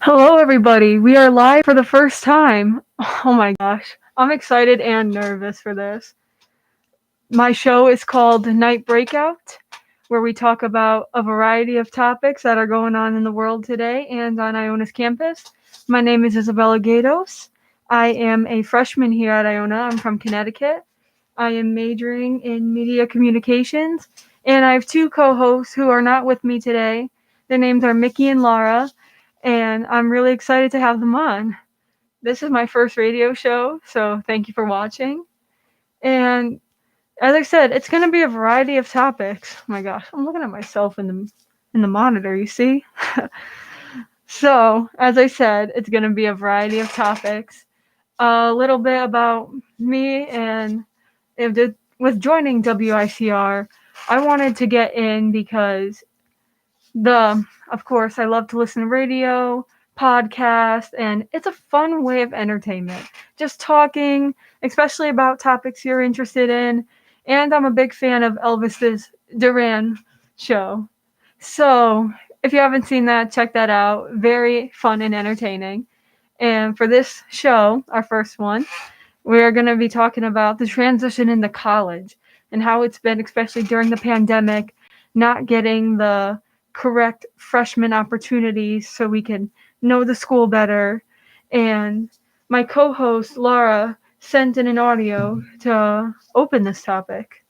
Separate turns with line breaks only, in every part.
Hello, everybody. We are live for the first time. Oh my gosh. I'm excited and nervous for this. My show is called Night Breakout, where we talk about a variety of topics that are going on in the world today and on Iona's campus. My name is Isabella Gatos. I am a freshman here at Iona. I'm from Connecticut. I am majoring in media communications, and I have two co hosts who are not with me today. Their names are Mickey and Laura, and I'm really excited to have them on. This is my first radio show, so thank you for watching. And as I said, it's going to be a variety of topics. Oh my gosh, I'm looking at myself in the monitor, you see? So, as I said, it's going to be a variety of topics. A little bit about me and with joining WICR, I wanted to get in because of course, I love to listen to radio, podcast, and it's a fun way of entertainment. Just talking, especially about topics you're interested in. And I'm a big fan of Elvis's Duran show. So, if you haven't seen that, check that out. Very fun and entertaining. And for this show, our first one, we're going to be talking about the transition into college and how it's been, especially during the pandemic, not getting the correct freshman opportunities so we can know the school better. And my co host, Laura, sent in an audio to open this topic.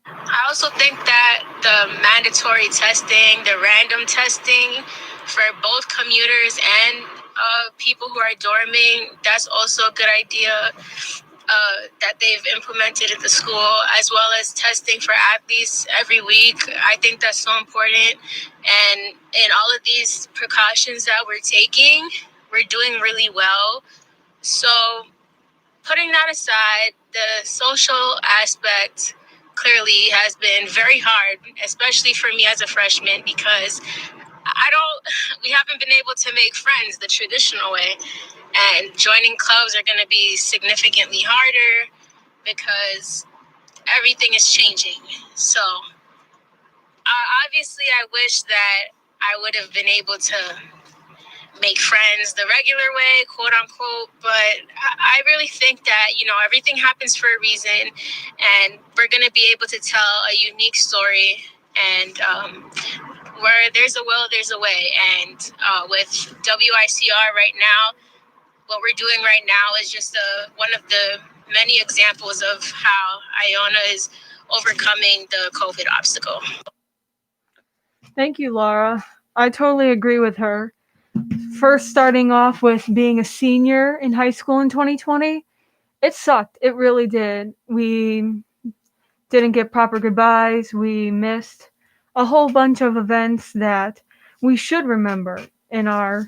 I also think that the mandatory testing, the random testing for both commuters and people who are dorming, that's also a good idea that they've implemented at the school, as well as testing for athletes every week. I think that's so important. And in all of these precautions that we're taking, we're doing really well. So putting that aside, the social aspect clearly has been very hard, especially for me as a freshman, because we haven't been able to make friends the traditional way. And joining clubs are going to be significantly harder because everything is changing. So obviously, I wish that I would have been able to make friends the regular way, quote unquote. But I really think that, everything happens for a reason, and we're going to be able to tell a unique story. And where there's a will, there's a way. And with WICR right now, what we're doing right now is just one of the many examples of how Iona is overcoming the COVID obstacle.
Thank you, Laura. I totally agree with her. First, starting off with being a senior in high school in 2020, it sucked. It really did. We didn't get proper goodbyes. We missed a whole bunch of events that we should remember in our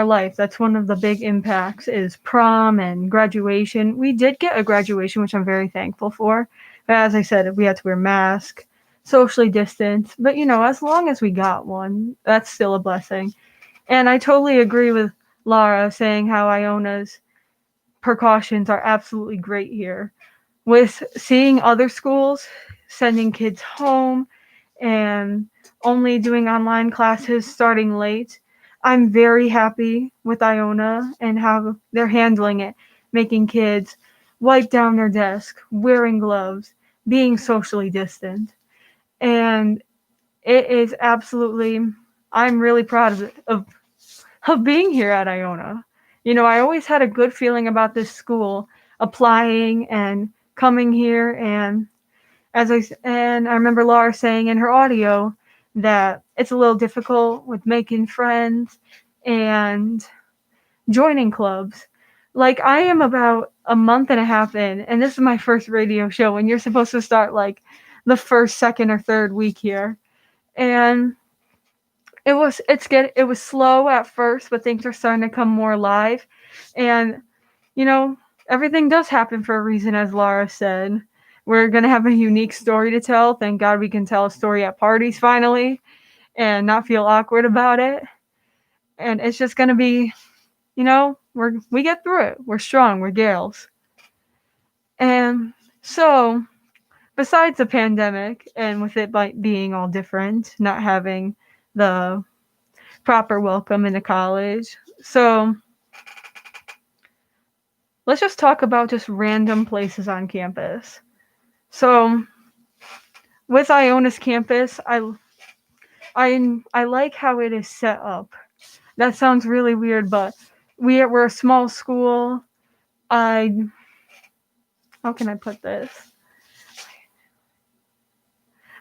life. That's one of the big impacts is prom and graduation. We did get a graduation, which I'm very thankful for. But as I said, we had to wear masks, socially distance. But as long as we got one, that's still a blessing. And I totally agree with Lara saying how Iona's precautions are absolutely great here. With seeing other schools sending kids home and only doing online classes starting late, I'm very happy with Iona and how they're handling it, making kids wipe down their desk, wearing gloves, being socially distant. And it is absolutely, I'm really proud of being here at Iona. I always had a good feeling about this school, applying and coming here, and I remember Laura saying in her audio that it's a little difficult with making friends and joining clubs. Like I am about a month and a half in, and this is my first radio show, and you're supposed to start like the first, second, or third week here, and it was slow at first, but things are starting to come more alive. And you know, everything does happen for a reason, as Laura said. We're gonna have a unique story to tell. Thank God we can tell a story at parties finally and not feel awkward about it. And it's just gonna be, we get through it. We're strong, we're gals. And so besides the pandemic and with it being all different, not having the proper welcome into college. So let's just talk about just random places on campus. So with Iona's campus, I like how it is set up. That sounds really weird, but we're a small school. I How can I put this?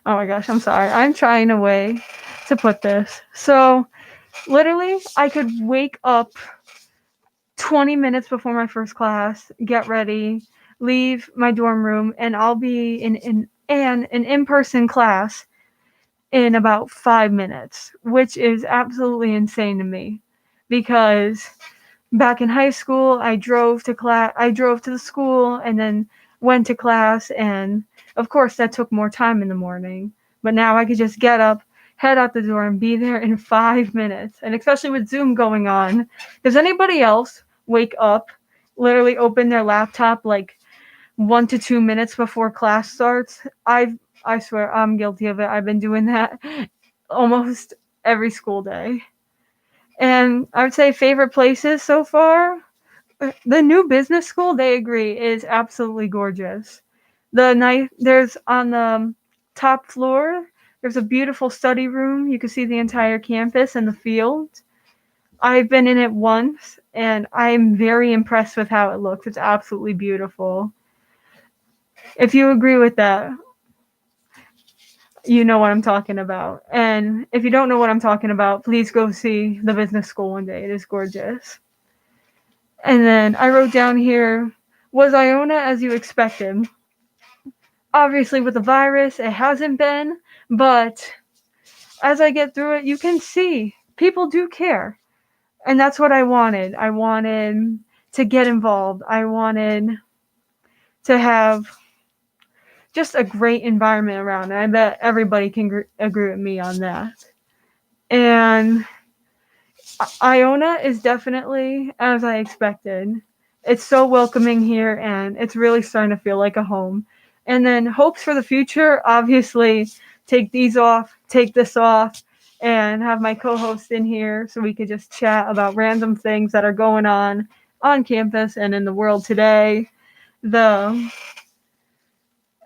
Oh my gosh, I'm sorry. I'm trying a way to put this. So literally, I could wake up 20 minutes before my first class, get ready, leave my dorm room, and I'll be in an in-person class in about 5 minutes, which is absolutely insane to me because back in high school, I drove to the school and then went to class, and of course that took more time in the morning. But now I could just get up, head out the door, and be there in 5 minutes. And especially with Zoom going on, does anybody else wake up, literally open their laptop like 1 to 2 minutes before class starts? I swear I'm guilty of it. I've been doing that almost every school day. And I would say favorite places so far, the new business school, they agree, is absolutely gorgeous. There's on the top floor, there's a beautiful study room. You can see the entire campus and the field. I've been in it once, and I'm very impressed with how it looks. It's absolutely beautiful. If you agree with that, you know what I'm talking about. And if you don't know what I'm talking about, please go see the business school one day. It is gorgeous. And then I wrote down here, was Iona as you expected? Obviously, with the virus, it hasn't been, but as I get through it, you can see people do care. And that's what I wanted. I wanted to get involved. I wanted to have just a great environment around it. I bet everybody can agree with me on that. And Iona is definitely as I expected. It's so welcoming here, and it's really starting to feel like a home. And then hopes for the future, obviously, take this off, and have my co-host in here so we could just chat about random things that are going on campus and in the world today. The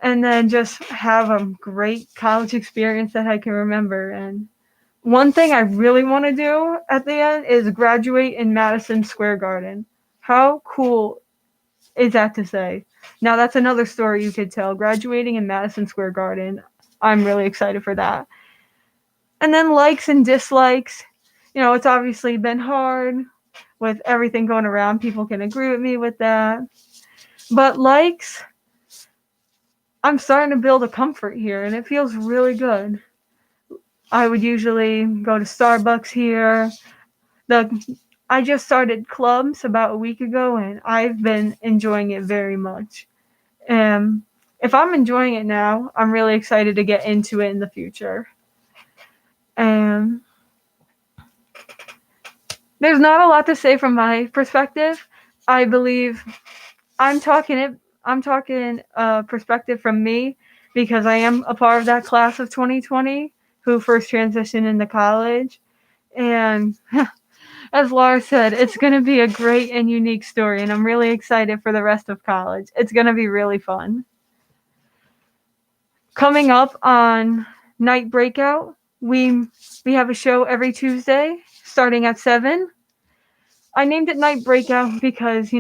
and then just have a great college experience that I can remember. And one thing I really want to do at the end is graduate in Madison Square Garden. How cool is that to say? Now, that's another story you could tell. Graduating in Madison Square Garden, I'm really excited for that. And then likes and dislikes. It's obviously been hard with everything going around. People can agree with me with that. But likes, I'm starting to build a comfort here, and it feels really good. I would usually go to Starbucks here. I just started clubs about a week ago, and I've been enjoying it very much. And if I'm enjoying it now, I'm really excited to get into it in the future. And there's not a lot to say from my perspective. I believe I'm talking perspective from me because I am a part of that class of 2020 who first transitioned into college. And as Laura said, it's going to be a great and unique story, and I'm really excited for the rest of college. It's going to be really fun. Coming up on Night Breakout, we have a show every Tuesday starting at 7. I named it Night Breakout because,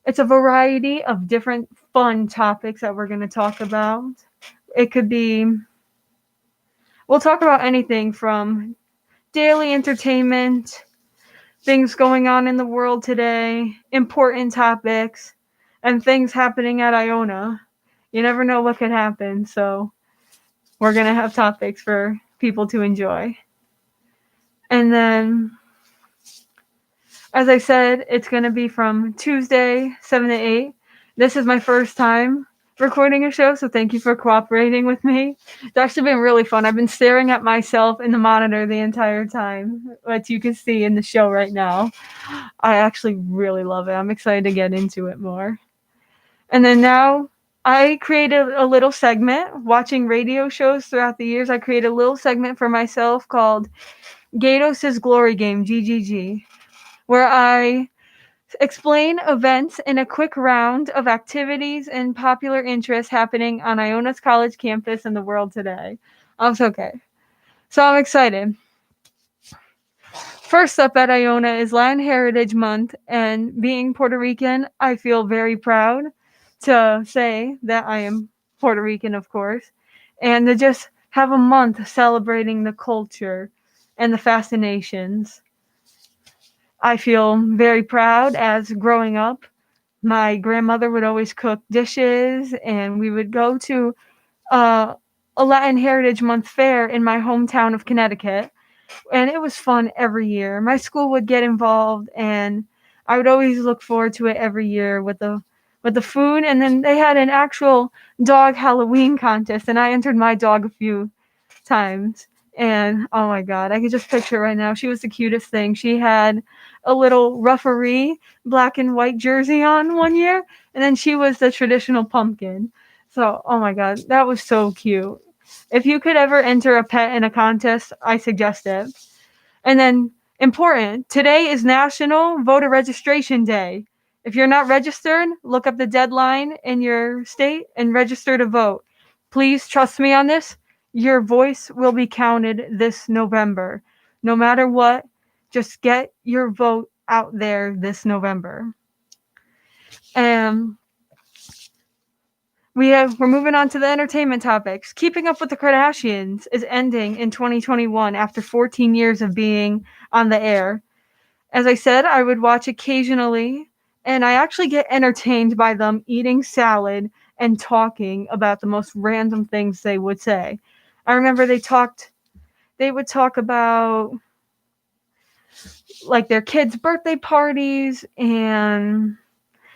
it's a variety of different fun topics that we're going to talk about. It could be, we'll talk about anything from daily entertainment, things going on in the world today, important topics, and things happening at Iona. You never know what could happen, so we're going to have topics for people to enjoy. And then, as I said, it's going to be from Tuesday, 7 to 8. This is my first time recording a show, so thank you for cooperating with me. It's actually been really fun. I've been staring at myself in the monitor the entire time, which you can see in the show right now. I actually really love it. I'm excited to get into it more. And then now, I created a little segment watching radio shows throughout the years. I created a little segment for myself called Gatos' Glory Game, GGG, where I explain events in a quick round of activities and popular interests happening on Iona's college campus and the world today. Okay. So I'm excited. First up at Iona is Latin Heritage Month, and being Puerto Rican, I feel very proud to say that I am Puerto Rican, of course, and to just have a month celebrating the culture and the fascinations. I feel very proud as growing up, my grandmother would always cook dishes, and we would go to uh, a Latin Heritage Month fair in my hometown of Connecticut, and it was fun every year. My school would get involved, and I would always look forward to it every year with the food. And then they had an actual dog Halloween contest, and I entered my dog a few times. And oh my god, I could just picture right now. She was the cutest thing. She had a little referee black and white jersey on one year, and then she was the traditional pumpkin. So, oh my god, that was so cute. If you could ever enter a pet in a contest, I suggest it. And then, important, today is National Voter Registration Day. If you're not registered, look up the deadline in your state and register to vote. Please trust me on this. Your voice will be counted this November. No matter what, just get your vote out there this November. And we're moving on to the entertainment topics. Keeping Up with the Kardashians is ending in 2021 after 14 years of being on the air. As I said, I would watch occasionally, and I actually get entertained by them eating salad and talking about the most random things they would say. I remember they would talk about like their kids' birthday parties and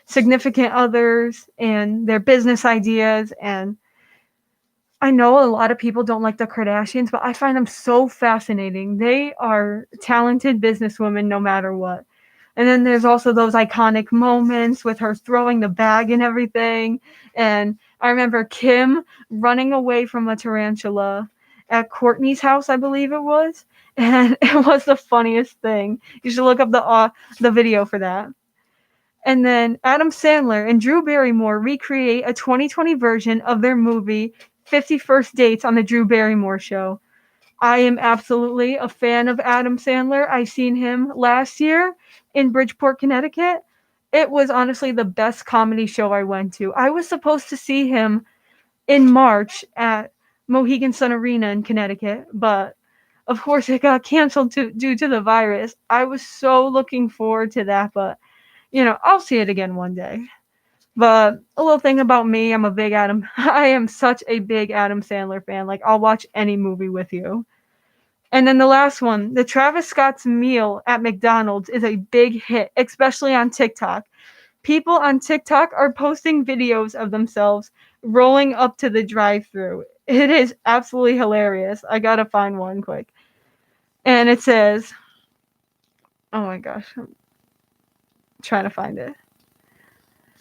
significant others and their business ideas. And I know a lot of people don't like the Kardashians, but I find them so fascinating. They are talented businesswomen no matter what. And then there's also those iconic moments with her throwing the bag and everything. And I remember Kim running away from a tarantula at Courtney's house, I believe it was. And it was the funniest thing. You should look up the video for that. And then Adam Sandler and Drew Barrymore recreate a 2020 version of their movie 50 First Dates on the Drew Barrymore Show. I am absolutely a fan of Adam Sandler. I seen him last year in Bridgeport, Connecticut. It was honestly the best comedy show I went to. I was supposed to see him in March at Mohegan Sun Arena in Connecticut, but of course it got canceled due to the virus. I was so looking forward to that, but I'll see it again one day. But a little thing about me, I am such a big Adam Sandler fan. Like, I'll watch any movie with you. And then the last one, the Travis Scott's meal at McDonald's is a big hit, especially on TikTok. People on TikTok are posting videos of themselves rolling up to the drive-thru. It is absolutely hilarious. I gotta find one quick. And it says, oh my gosh, I'm trying to find it.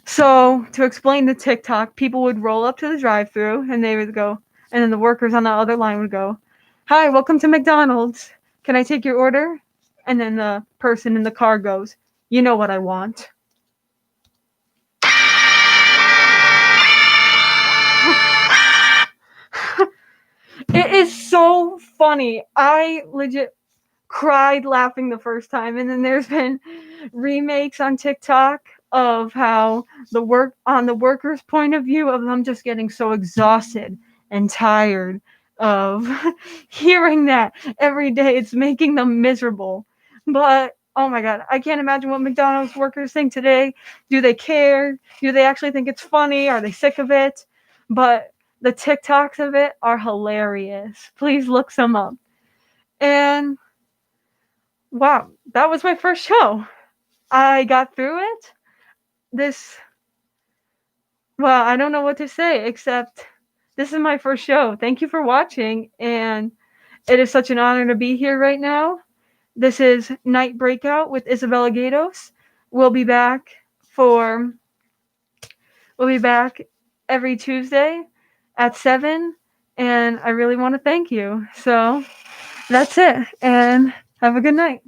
So, to explain the TikTok, people would roll up to the drive-thru and they would go, and then the workers on the other line would go, "Hi, welcome to McDonald's. Can I take your order?" And then the person in the car goes, "You know what I want." It is so funny. I legit cried laughing the first time, and then there's been remakes on TikTok of how the workers' point of view of them just getting so exhausted and tired of hearing that every day. It's making them miserable. But oh my god, I can't imagine what McDonald's workers think today. Do they care? Do they actually think it's funny? Are they sick of it? But the TikToks of it are hilarious. Please look some up. And wow, that was my first show. I got through it. Well, I don't know what to say except this is my first show. Thank you for watching, and it is such an honor to be here right now. This is Night Breakout with Isabella Gatos. We'll be back for we'll be back every Tuesday at 7, and I really want to thank you. So, that's it. And Have a good night.